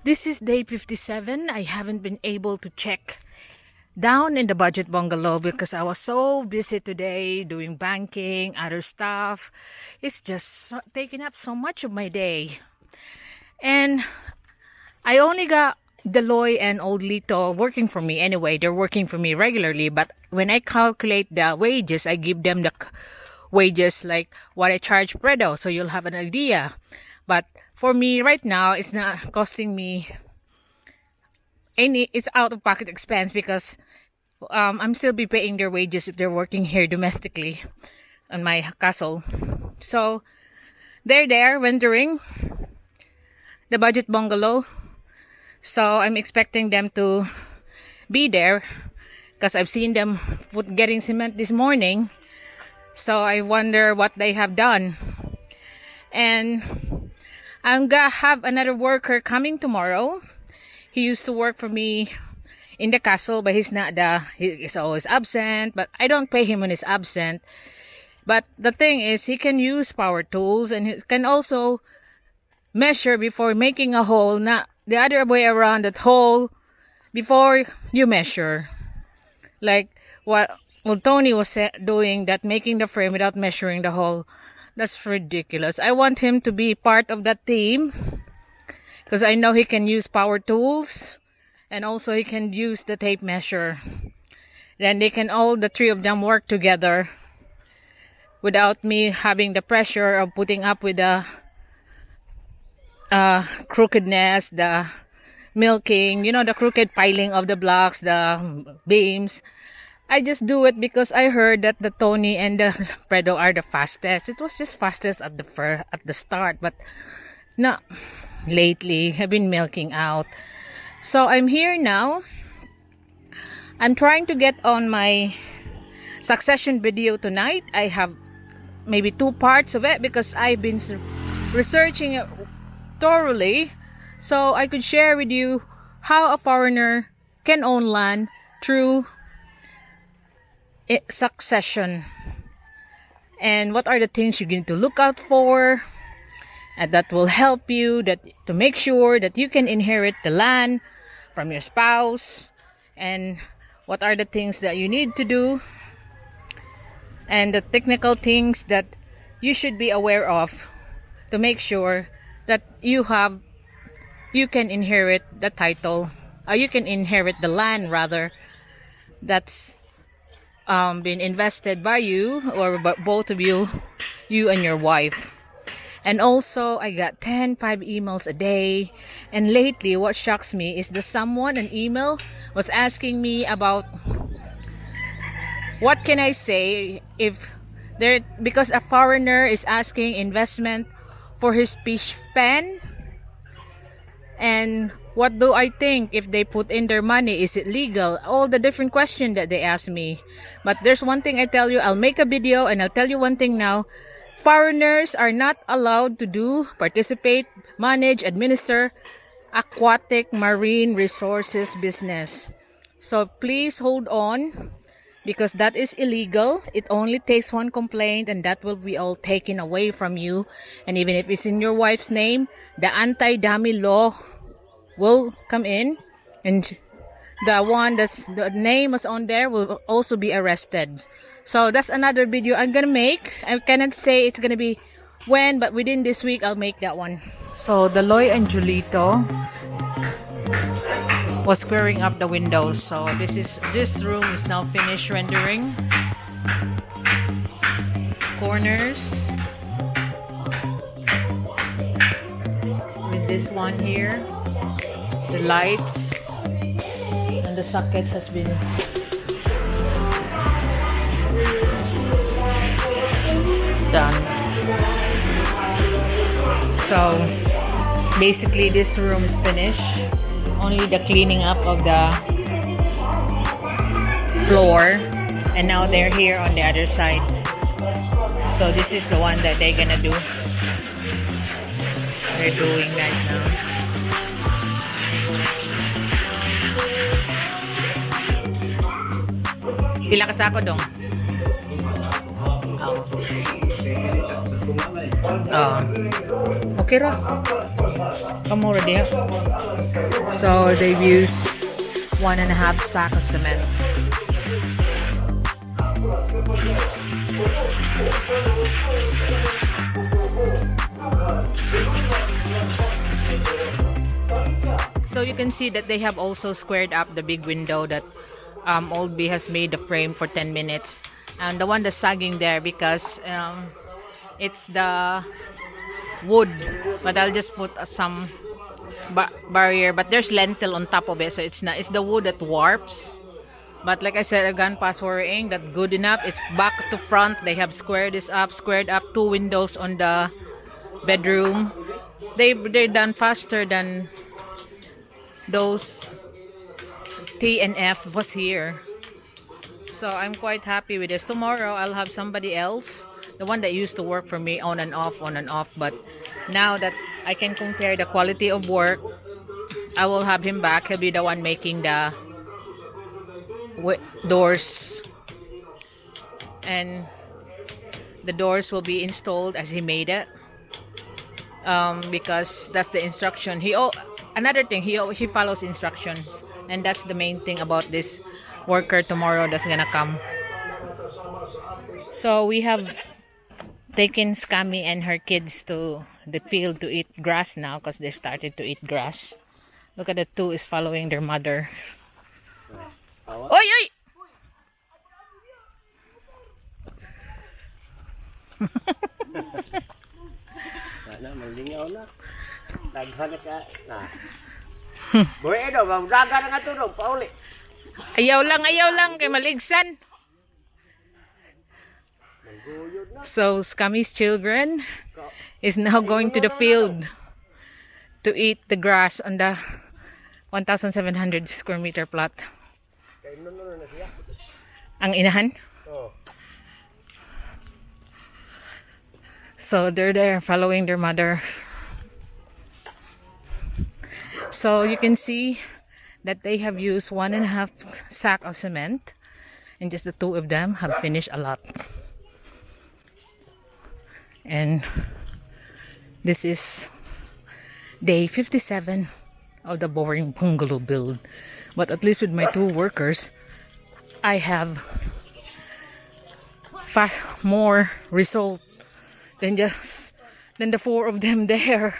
This is day 57. I haven't been able to check down in the budget bungalow because I was so busy today doing banking, other stuff. It's just taking up so much of my day. And I only got Deloy and Old Lito working for me anyway. They're working for me regularly, but when I calculate the wages, I give them the wages like what I charge Predo, so you'll have an idea. But for me right now, it's not costing me any, it's out of pocket expense because I'm still be paying their wages if they're working here domestically on my castle. So they're there rendering the budget bungalow. So I'm expecting them to be there because I've seen them getting cement this morning. So I wonder what they have done. And I'm gonna have another worker coming tomorrow. He used to work for me in the castle, but he's always absent, but I don't pay him when he's absent. But the thing is, he can use power tools and he can also measure before making a hole, not the other way around, that hole before you measure. Like what Tony was doing, that making the frame without measuring the hole. That's ridiculous. I want him to be part of that team because I know he can use power tools and also he can use the tape measure. Then they can all, the three of them, work together without me having the pressure of putting up with the crookedness, the milking, the crooked piling of the blocks, the beams. I just do it because I heard that the Tony and the Predo are the fastest. It was just fastest at the start, but no, lately I've been milking out. So I'm here now. I'm trying to get on my succession video tonight. I have maybe 2 parts of it because I've been researching it thoroughly so I could share with you how a foreigner can own land through succession and what are the things you need to look out for, and that will help you to make sure that you can inherit the land from your spouse, and what are the things that you need to do and the technical things that you should be aware of to make sure that you can inherit the title, or you can inherit the land rather, that's been invested by you or both of you and your wife. And also I got 5 emails a day, and lately what shocks me is that an email was asking me about what can I say because a foreigner is asking investment for his fish pen, and what do I think if they put in their money? Is it legal? All the different questions that they ask me. But there's one thing I tell you, I'll make a video and I'll tell you one thing now. Foreigners are not allowed to participate, manage, administer aquatic marine resources business. So please hold on because that is illegal. It only takes 1 complaint and that will be all taken away from you. And even if it's in your wife's name, the anti-dummy law will come in, and the name was on there will also be arrested. So that's another video I'm gonna make. I cannot say it's gonna be when, but within this week I'll make that one. So the Loy and Julito was squaring up the windows. So this room is now finished rendering. Corners with this one here. The lights and the sockets has been done. So basically this room is finished. Only the cleaning up of the floor, and now they're here on the other side. So this is the one that they're gonna do. They're doing right now. Pila ka sako dong? Oh. Okay ra. Come already. So they've used 1.5 sack of cement. So you can see that they have also squared up the big window that Old B has made the frame for 10 minutes. And the one that's sagging there because it's the wood. But I'll just put some barrier. But there's lentil on top of it. So it's the wood that warps. But like I said, again, past worrying, that's good enough. It's back to front. They have squared this up, squared up 2 windows on the bedroom. They're done faster than those T and F was here. So I'm quite happy with this. Tomorrow I'll have somebody else, the one that used to work for me on and off. But now that I can compare the quality of work, I will have him back. He'll be the one making the doors, and the doors will be installed as he made it, because that's the instruction. Another thing, he follows instructions, and that's the main thing about this worker tomorrow that's gonna come. So we have taken Scammy and her kids to the field to eat grass now because they started to eat grass. Look at the 2 is following their mother. Oy, oy! Na malingaw na. Daghan ka na. Boy edo, dagan nga tulog pauli. Ayaw lang kay maligsan. So Scammy's children is now going to the field to eat the grass on the 1,700 square meter plot. Ang inahan? So they're there following their mother. So you can see that they have used 1.5 sack of cement, and just the 2 of them have finished a lot. And this is day 57 of the boring bungalow build. But at least with my 2 workers, I have more result than the 4 of them there.